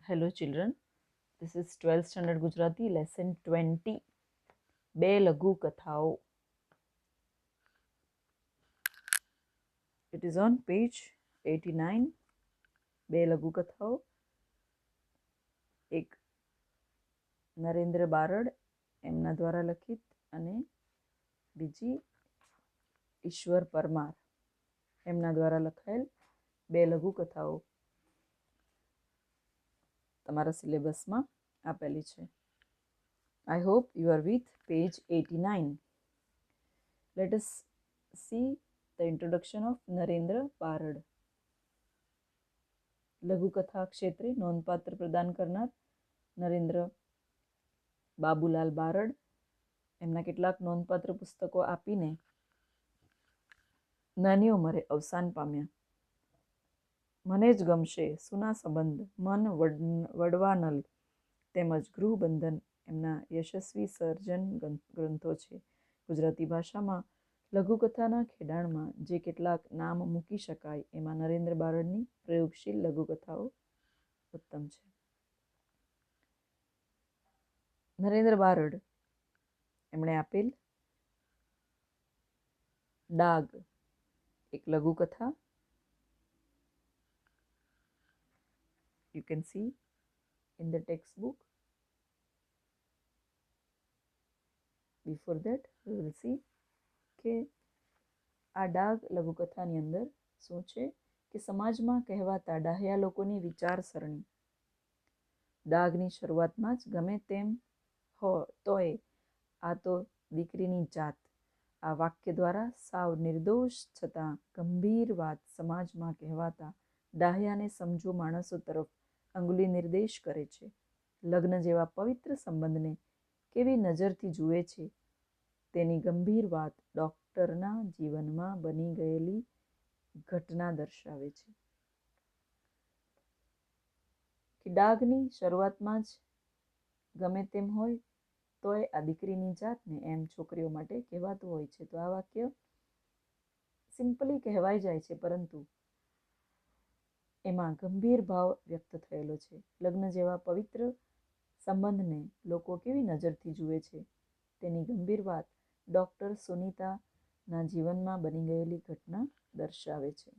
Hello children, this is 12th standard Gujarati lesson 20 બે લઘુ કથાઓ. It is on page 89. બે લઘુ કથાઓ. એક નરેન્દ્ર બારડ એમના દ્વારા લખિત અને બીજી ઈશ્વર પરમાર એમના દ્વારા લખાયેલ બે લઘુ કથાઓ તમારા સિલેબસમાં આપેલી છે. I hope you are with page 89. Let us see the introduction of Narendra Barad. લઘુકથા ક્ષેત્રે નોંધપાત્ર પ્રદાન કરનાર નરેન્દ્ર બાબુલાલ બારડ એમના કેટલાક નોંધપાત્ર પુસ્તકો આપીને નાની ઉંમરે અવસાન પામ્યા. મને જ ગમશે, સુના સંબંધ, મન વડવાનલ તેમજ ગૃહબંધન એમના યશસ્વી સર્જન ગ્રંથો છે. ગુજરાતી ભાષામાં લઘુકથાના ખેડાણમાં જે કેટલાક નામ મૂકી શકાય એમાં નરેન્દ્ર બારડની પ્રયોગશીલ લઘુકથાઓ ઉત્તમ છે. નરેન્દ્ર બારડ એમણે આપેલ ડાગ એક લઘુકથા. You can see in the textbook. Before that, we will see કે આ ડાગ લઘુકથાની અંદર શું છે કે સમાજમાં કહેવાતા ડાહ્યા લોકોની વિચારસરણી. ડાગની શરૂઆતમાં જ ગમે તેમ તોય આ તો દીકરીની જાત, આ વાક્ય દ્વારા સાવ નિર્દોષ છતાં ગંભીર વાત સમાજમાં કહેવાતા ડાહ્યાને સમજો માણસો તરફ અંગુલી નિર્દેશ કરે છે. લગ્ન જેવા પવિત્ર સંબંધને કેવી નજરથી જુએ છે તેની ગંભીર વાત ડૉક્ટરના જીવનમાં બની ગયેલી ઘટના દર્શાવે છે. કે ડાગની શરૂઆતમાં જ ગમે તેમ હોય તોય આ દીકરીની જાતને એમ છોકરીઓ માટે કહેવાતું હોય છે. તો આ વાક્ય સિમ્પલી કહેવાઈ જાય છે, પરંતુ એમાં ગંભીર ભાવ વ્યક્ત થયેલો છે. લગ્ન જેવા પવિત્ર સંબંધને લોકો કેવી નજરથી જુએ છે તેની ગંભીર વાત ડૉક્ટર સુનીતાના જીવનમાં બની ગયેલી ઘટના દર્શાવે છે.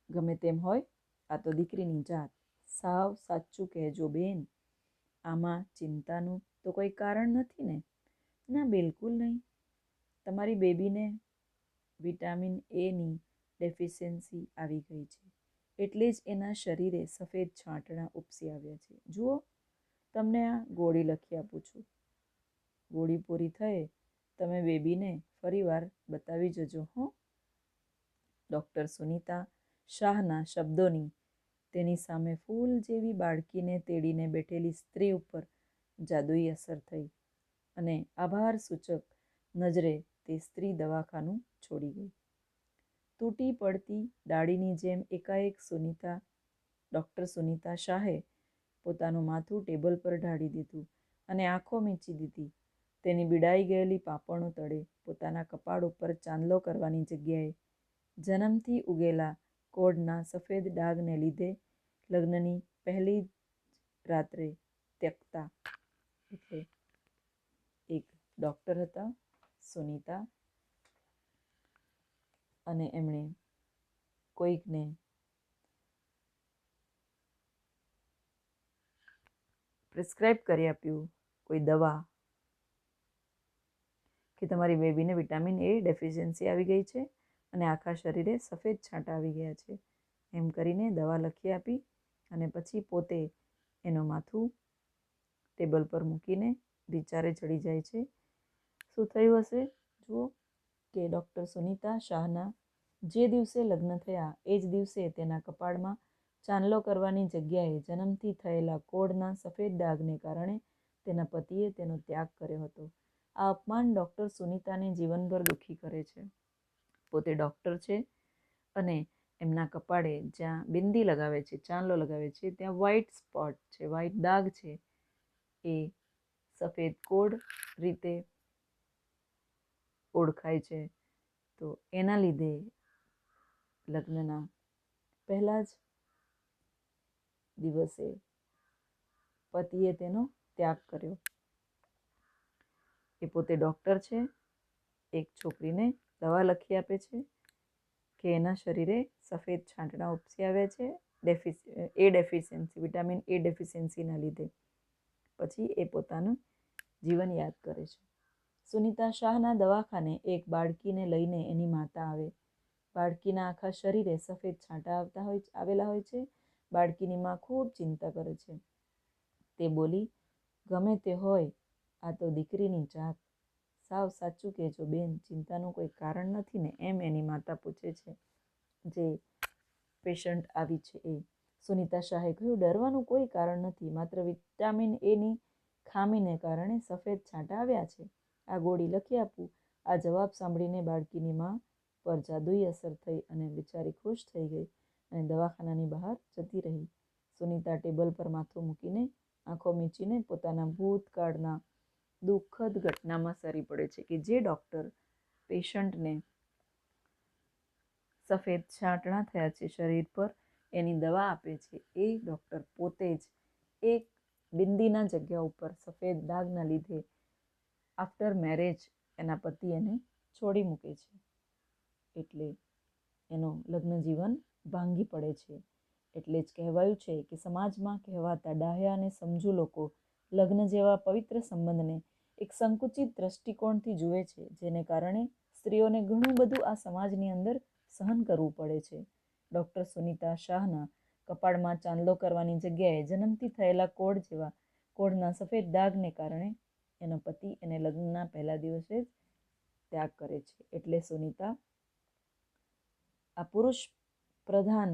ગમે તેમ હોય આ તો દીકરીની જાત, સાવ સાચું કહેજો બેન, આમાં ચિંતાનું તો કોઈ કારણ નથી ને? ના, બિલકુલ નહીં. તમારી બેબીને વિટામિન એની ડેફિશિયન્સી આવી ગઈ છે, એટલે જ એના શરીરે સફેદ છાંટણા ઉપસી આવ્યા છે. જુઓ, તમને આ ગોળી લખી આપું છું. ગોળી પૂરી થયે તમે બેબીને ફરીવાર બતાવી જજો હો. ડૉક્ટર સુનીતા શાહના શબ્દોની તેની સામે ફૂલ જેવી બાળકીને તેડીને બેઠેલી સ્ત્રી ઉપર જાદુઈ અસર થઈ અને આભાર સૂચક નજરે તે સ્ત્રી દવાખાનું છોડી ગઈ. તૂટી પડતી ડાળીની જેમ એકાએક ડૉક્ટર સુનીતા શાહે પોતાનું માથું ટેબલ પર ઢાળી દીધું અને આંખો મીચી દીધી. તેની બીડાઈ ગયેલી પાંપણો તળે પોતાના કપાળ ઉપર ચાંદલો કરવાની જગ્યાએ જન્મથી ઉગેલા કોઢના સફેદ ડાઘને લીધે લગ્નની પહેલી જ રાત્રે ત્યક્તા, એટલે એક ડૉક્ટર હતા સુનીતા, અને એમણે કોઈકને પ્રિસ્ક્રાઇબ કરી આપ્યું કોઈ દવા કે તમારી બેબીને વિટામિન એ ડેફિશિયન્સી આવી ગઈ છે અને આખા શરીરે સફેદ છાંટા આવી ગયા છે. એમ કરીને દવા લખી આપી અને પછી પોતે એનું માથું ટેબલ પર મૂકીને વિચારે ચડી જાય છે. શું થયું હશે? જુઓ કે ડૉક્ટર સુનીતા શાહના જે દિવસે લગ્ન થયા એ જ દિવસે તેના કપાળમાં ચાંદલો કરવાની જગ્યાએ જન્મથી થયેલા કોઢના સફેદ ડાઘને કારણે તેના પતિએ તેનો ત્યાગ કર્યો હતો. આ અપમાન ડૉક્ટર સુનીતાને જીવનભર દુઃખી કરે છે. પોતે ડૉક્ટર છે અને એમના કપાળે જ્યાં બિંદી લગાવે છે, ચાંદલો લગાવે છે, ત્યાં વ્હાઇટ સ્પોટ છે, વ્હાઇટ દાગ છે. એ સફેદ કોઢ રીતે ઓળખાય છે. તો એના લીધે લગ્નના પહેલા જ દિવસે પતિએ તેનો ત્યાગ કર્યો. એ પોતે ડૉક્ટર છે, એક છોકરીને દવા લખી આપે છે કે એના શરીરે સફેદ છાંટણા ઉપસી આવ્યા છે વિટામિન એ ડેફિશિયન્સીના લીધે. પછી એ પોતાનું જીવન યાદ કરે છે. સુનિતા શાહના દવાખાને એક બાળકીને લઈને એની માતા આવે. બાળકીના આખા શરીરે સફેદ છાંટા આવેલા હોય છે. બાળકીની માં ખૂબ ચિંતા કરે છે. તે બોલી, ગમે તે હોય, આ તો દીકરીની જાત. સાવ સાચું કહેજો બેન, ચિંતાનું કોઈ કારણ નથી ને? એમ એની માતા પૂછે છે, જે પેશન્ટ આવી છે એ. સુનિતા શાહે કહ્યું, ડરવાનું કોઈ કારણ નથી, માત્ર વિટામિન એની ખામીને કારણે સફેદ છાંટા આવ્યા છે. આ ગોળી લખી આપું. આ જવાબ સાંભળીને બાળકીની માં પર જાદુઈ અસર થઈ અને બિચારી ખુશ થઈ ગઈ અને દવાખાનાની બહાર જતી રહી. સુનિતા ટેબલ પર માથું મૂકીને આંખો મીચીને પોતાના ભૂતકાળના દુઃખદ ઘટનામાં સરી પડે છે કે જે ડૉક્ટર પેશન્ટને સફેદ છાંટણા થયા છે શરીર પર, એની દવા આપે છે, એ ડૉક્ટર પોતે જ એક બિંદીના જગ્યા ઉપર સફેદ ડાઘના લીધે આફ્ટર મેરેજ એના પતિ એને છોડી મૂકે છે. એટલે એનો લગ્ન જીવન ભાંગી પડે છે. એટલે જ કહેવાયું છે કે સમાજમાં કહેવાતા ડાહ્યા અને સમજુ લોકો લગ્ન જેવા પવિત્ર સંબંધને એક સંકુચિત દ્રષ્ટિકોણથી જુએ છે, જેને કારણે સ્ત્રીઓને ઘણું બધું આ સમાજની અંદર સહન કરવું પડે છે. ડૉક્ટર સુનિતા શાહના કપાળમાં ચાંદલો કરવાની જગ્યાએ જન્મથી થયેલા કોઢના સફેદ દાગને કારણે એનો પતિ એને લગ્નના પહેલા દિવસે જ ત્યાગ કરે છે. એટલે સુનિતા આ પુરુષ પ્રધાન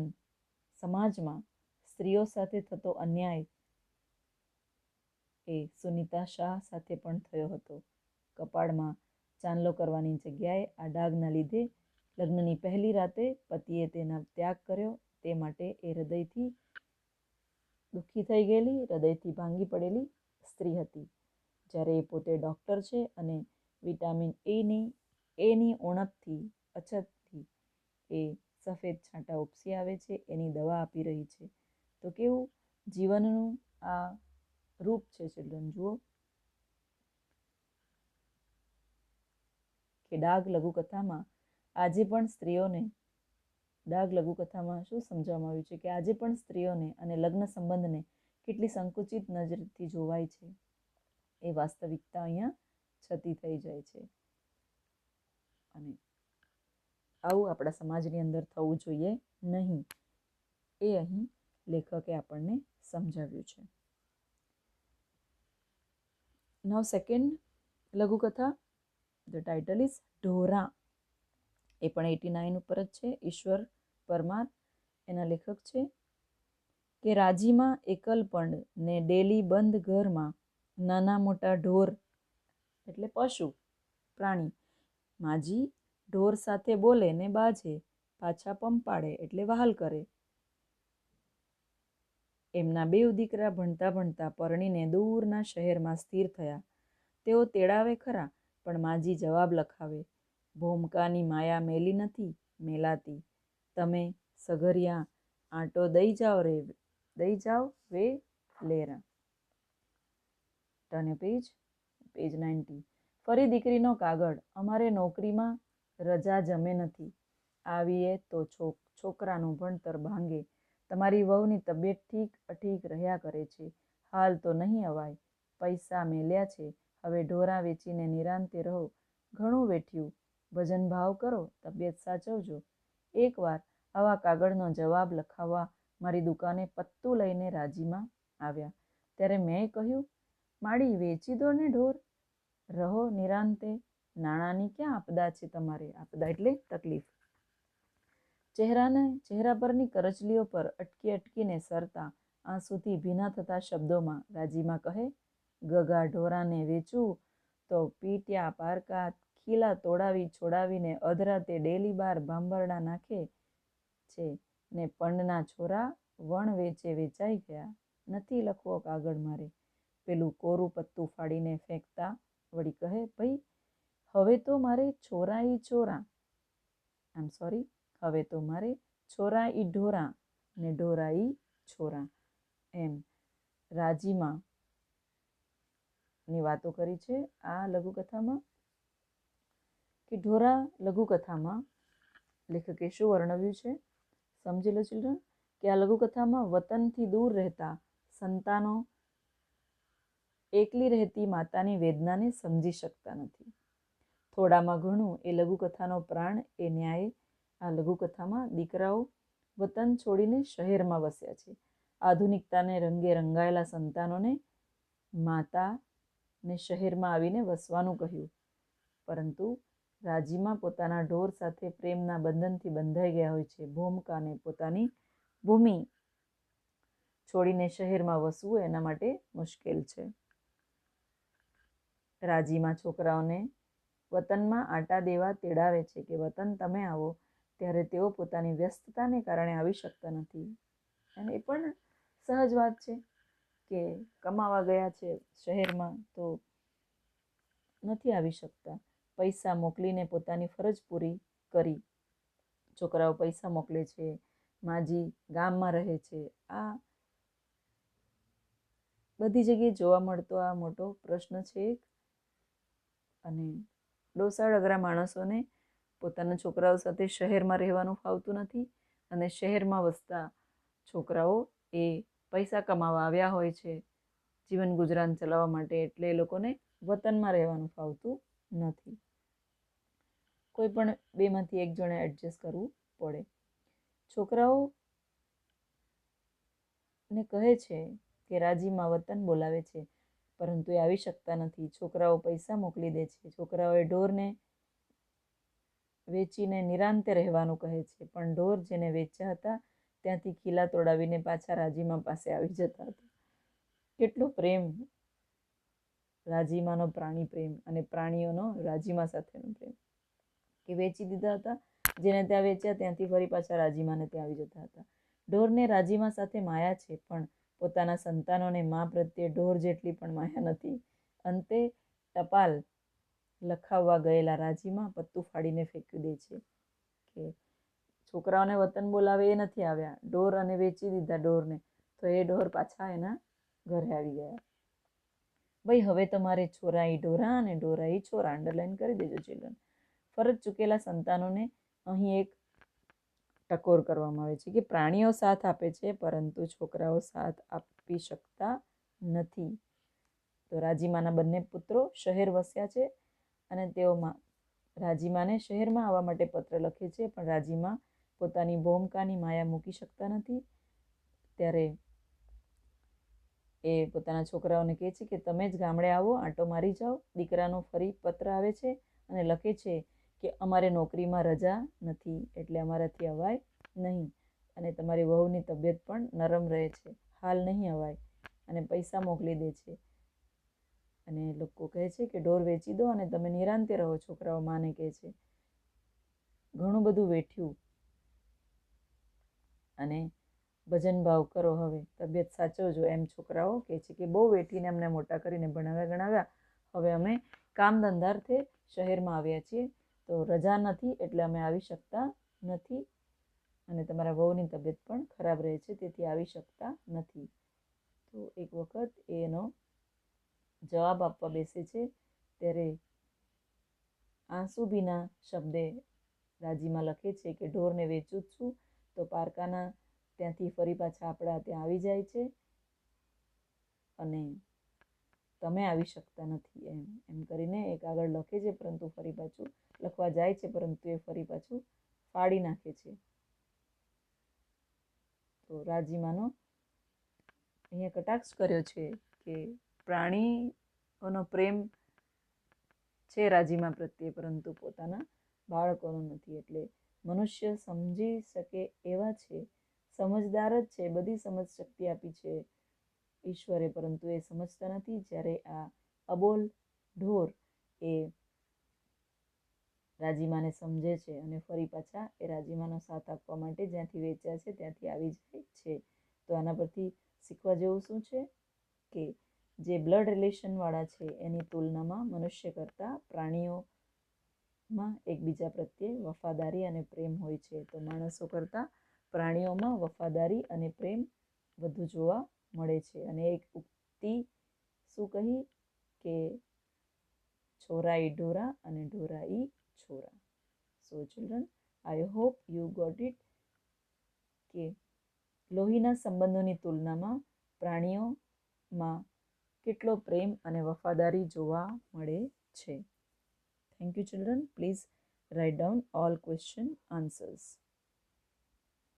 સમાજમાં સ્ત્રીઓ સાથે થતો અન્યાય એ સુનિતા શાહ સાથે પણ થયો હતો. કપાળમાં ચાંદલો કરવાની જગ્યાએ આ ડાઘના લીધે લગ્નની પહેલી રાતે પતિએ તેના ત્યાગ કર્યો. તે માટે એ હૃદયથી દુઃખી થઈ ગયેલી, હૃદયથી ભાંગી પડેલી સ્ત્રી હતી. જ્યારે એ પોતે ડૉક્ટર છે અને વિટામિન એની ઉણપથી, અછતથી એ સફેદ છાંટા ઉપસી આવે છે, એની દવા આપી રહી છે. તો કેવું જીવનનું આ રૂપ છે ચિલ્ડ્રન. જુઓ કે ડાઘ લઘુકથામાં આજે પણ સ્ત્રીઓને, ડાઘ લઘુકથામાં શું સમજાવવામાં આવ્યું છે કે આજે પણ સ્ત્રીઓને અને લગ્ન સંબંધને કેટલી સંકુચિત નજરથી જોવાય છે, એ વાસ્તવિકતા અહીંયા છતી થઈ જાય છે. અને આવું આપણા સમાજની અંદર થવું જોઈએ નહીં, એ અહીં લેખકે આપણને સમજાવ્યું છે. નાઉ સેકન્ડ લઘુકથા, ધ ટાઇટલ ઇઝ ઢોરા. એ પણ 89 ઉપર જ છે. ઈશ્વર પરમાર એના લેખક છે. કે રાજીમાં એકલપણ ને ડેલી બંધ ઘરમાં નાના મોટા ઢોર એટલે પશુ પ્રાણી માજી ઢોર સાથે બોલે ને બાજે, પાછા પંપાળે એટલે વહાલ કરે. એમના બેવ દીકરા ભણતા ભણતા પરણીને દૂરના શહેરમાં સ્થિર થયા. તેઓ તેડાવે ખરા, પણ માજી જવાબ લખાવે, ભોમકાની માયા મેલી નથી મેલાતી, તમે સઘરિયા આંટો દઈ જાઓ વે લેરા. Turn page 90. ફરી દીકરીનો કાગળ, અમારે નોકરીમાં રજા જમે નથી. આવીએ તો છોકરાનું ભણતર ભાંગે. તમારી વહુની તબિયત ઠીક રહ્યા કરે છે. હાલ તો નહીં અવાય. પૈસા મેલ્યા છે, હવે ઢોરા વેચીને નિરાંતે રહો. ઘણું વેઠ્યું, ભજન ભાવ કરો, તબિયત સાચવજો. એકવાર આવા કાગળનો જવાબ લખાવવા મારી દુકાને પત્તું લઈને રાજીમાં આવ્યા, ત્યારે મેં કહ્યું, માડી વેચી દો ને ઢોર, રહો નિરાંતે. નાણાંની ક્યાં આપદા છે તમારે? આપદા એટલે તકલીફ. ચહેરા પરની કરચલીઓ પર અટકીને સરતા આંસુથી ભીના થતા શબ્દોમાં રાજીમાં કહે, ગગા ઢોરાને વેચું તો પીટ્યા પારકા ખીલા છોડાવીને અધરાતે ડેલી બાર ભાંભરડા નાખે છે ને પંડના છોરા વણ વેચે વેચાઈ ગયા. નથી લખવો કાગળ મારે. પેલું કોરું પત્તું ફાડીને ફેંકતા વળી કહે, ભઈ હવે તો મારે છોરા ઈ ઢોરા ને ઢોરાઈ છોરા. એમ રાજીમાં ની વાતો કરી છે આ લઘુકથામાં. કે ઢોરા લઘુકથામાં લેખકે શું વર્ણવ્યું છે સમજી લો ચિલ્ડ્રન. કે આ લઘુકથામાં વતનથી દૂર રહેતા સંતાનો એકલી રહેતી માતાની વેદનાને સમજી શકતા નથી. થોડામાં ઘણું એ લઘુકથાનો પ્રાણ એ ન્યાય આ લઘુકથામાં દીકરાઓ વતન છોડીને શહેરમાં વસ્યા છે. આધુનિકતાને રંગે રંગાયેલા સંતાનોને માતાને શહેરમાં આવીને વસવાનું કહ્યું, પરંતુ રાજીમાં પોતાના ઢોર સાથે પ્રેમના બંધનથી બંધાઈ ગયા હોય છે. ભૂમકાને પોતાની ભૂમિ છોડીને શહેરમાં વસવું એના માટે મુશ્કેલ છે. રાજીમાં છોકરાઓને વતનમાં આટા દેવા તેડાવે છે કે વતન તમે આવો, ત્યારે તેઓ પોતાની વ્યસ્તતાને કારણે આવી શકતા નથી. અને એ પણ સહજ વાત છે કે કમાવા ગયા છે શહેરમાં તો નથી આવી શકતા. પૈસા મોકલીને પોતાની ફરજ પૂરી કરી. છોકરાઓ પૈસા મોકલે છે, માજી ગામમાં રહે છે. આ બધી જગ્યાએ જોવા મળતો આ મોટો પ્રશ્ન છે. અને ડોસા ડગરા માણસોને પોતાના છોકરાઓ સાથે શહેરમાં રહેવાનું ફાવતું નથી, અને શહેરમાં વસતા છોકરાઓ એ પૈસા કમાવા આવ્યા હોય છે જીવન ગુજરાન ચલાવવા માટે, એટલે એ લોકોને વતનમાં રહેવાનું ફાવતું નથી. કોઈ પણ બેમાંથી એક જણે એડજસ્ટ કરવું પડે. છોકરાઓ ને કહે છે કે રાજીમાં વતન બોલાવે છે, પરંતુ એ આવી શકતા નથી. છોકરાઓ પૈસા મોકલી દે છે. છોકરાઓએ ઢોરને વેચીને નિરાંતે રહેવાનું કહે છે, પણ ઢોર જેને વેચ્યા હતા ત્યાંથી ખીલા તોડાવીને પાછા રાજીમા પાસે આવી જતા હતા. કેટલો પ્રેમ રાજીમાનો પ્રાણી પ્રેમ અને પ્રાણીઓનો રાજીમા સાથેનો પ્રેમ. કે વેચી દીધા હતા, જેને ત્યાં વેચ્યા ત્યાંથી ફરી પાછા રાજીમાને ત્યાં આવી જતા હતા. ઢોરને રાજીમા સાથે માયા છે, પણ પોતાના સંતાનોને મા પ્રત્યે ઢોર જેટલી પણ માયા નથી. અંતે ટપાલ લખાવવા ગયેલા રાજીમા પત્તું ફાડીને ફેંકી દે છે કે છોકરાઓને વતન બોલાવે એ નથી આવ્યા, ઢોર અને વેચી દીધા ઢોરને, તો એ ઢોર પાછા એના ઘરે આવી ગયા. ભાઈ હવે તમારે છોરાઈ ઢોરા અને ઢોરાઈ છોરા અંડરલાઈન કરી દેજો ચિલ્ડ્રન. ફરજ ચૂકેલા સંતાનોને અહીં એક ટકોર કરવામાં આવે છે કે પ્રાણીઓ સાથ આપે છે, પરંતુ છોકરાઓ સાથ આપી શકતા નથી. તો રાજીમાના બંને પુત્રો શહેર વસ્યા છે અને તેઓ રાજીમાને શહેરમાં આવવા માટે પત્ર લખે છે, પણ રાજીમા પોતાની ભૂમકાની માયા મૂકી શકતા નથી. ત્યારે એ પોતાના છોકરાઓને કહે છે કે તમે જ ગામડે આવો, આંટો મારી જાઓ. દીકરાનો ફરી પત્ર આવે છે અને લખે છે કે અમારે નોકરીમાં રજા નથી, એટલે અમારાથી અવાય નહીં, અને તમારી વહુની તબિયત પણ નરમ રહે છે, હાલ નહીં અવાય, અને પૈસા મોકલી દે છે. અને લોકો કહે છે કે ઢોર વેચી દો અને તમે નિરાંતે રહો. છોકરાઓ માને કહે છે ઘણું બધું વેઠ્યું અને ભજન ભાવ કરો, હવે તબિયત સાચવજો. એમ છોકરાઓ કહે છે કે બહુ વેઠીને અમને મોટા કરીને ભણાવ્યા ગણાવ્યા, હવે અમે કામ ધંધાર્થે શહેરમાં આવ્યા છીએ, તો રજા નથી એટલે અમે આવી શકતા નથી, અને તમારા વહુની તબિયત પણ ખરાબ રહે છે, તેથી આવી શકતા નથી. તો એક વખત એનો જવાબ આપવા બેસે છે ત્યારે આંસુ ભીના શબ્દે રાજીમાં લખે છે કે ઢોરને વેચું જ છું, તો પારકાના ત્યાંથી ફરી પાછા આપણા ત્યાં આવી જાય છે, અને તમે આવી શકતા નથી. એમ કરીને એક આગળ લખે છે, પરંતુ ફરી પાછું લખવા જાય છે, પરંતુ એ ફરી પાછું ફાડી નાખે છે. તો રાજીમાનો અહીંયા કટાક્ષ કર્યો છે કે પ્રાણીઓનો પ્રેમ છે રાજીમા પ્રત્યે, પરંતુ પોતાના બાળકોનો નથી. એટલે મનુષ્ય સમજી શકે એવા છે, સમજદાર જ છે, બધી સમજ શક્તિ આપી છે ઈશ્વરે, પરંતુ એ સમજતા નથી. જ્યારે આ અબોલ ઢોર એ રાજીમાને સમજે છે અને ફરી પાછા એ રાજીમાનો સાથ આપવા માટે જ્યાંથી વેચ્યા છે ત્યાંથી આવી જાય છે. તો આના પરથી શીખવા જેવું શું છે કે જે બ્લડ રિલેશનવાળા છે એની તુલનામાં મનુષ્ય કરતાં પ્રાણીઓમાં એકબીજા પ્રત્યે વફાદારી અને પ્રેમ હોય છે. તો માણસો કરતાં પ્રાણીઓમાં વફાદારી અને પ્રેમ વધુ જોવા મળે છે. અને એક ઉક્તિ શું કહી કે છોરા ઈ ઢોરા અને ઢોરા ઈ છોરા. So children, I hope you got it કે લોહીના સંબંધોની તુલનામાં પ્રાણીઓમાં કેટલો પ્રેમ અને વફાદારી જોવા મળે છે. Thank you children. Please write down all question answers.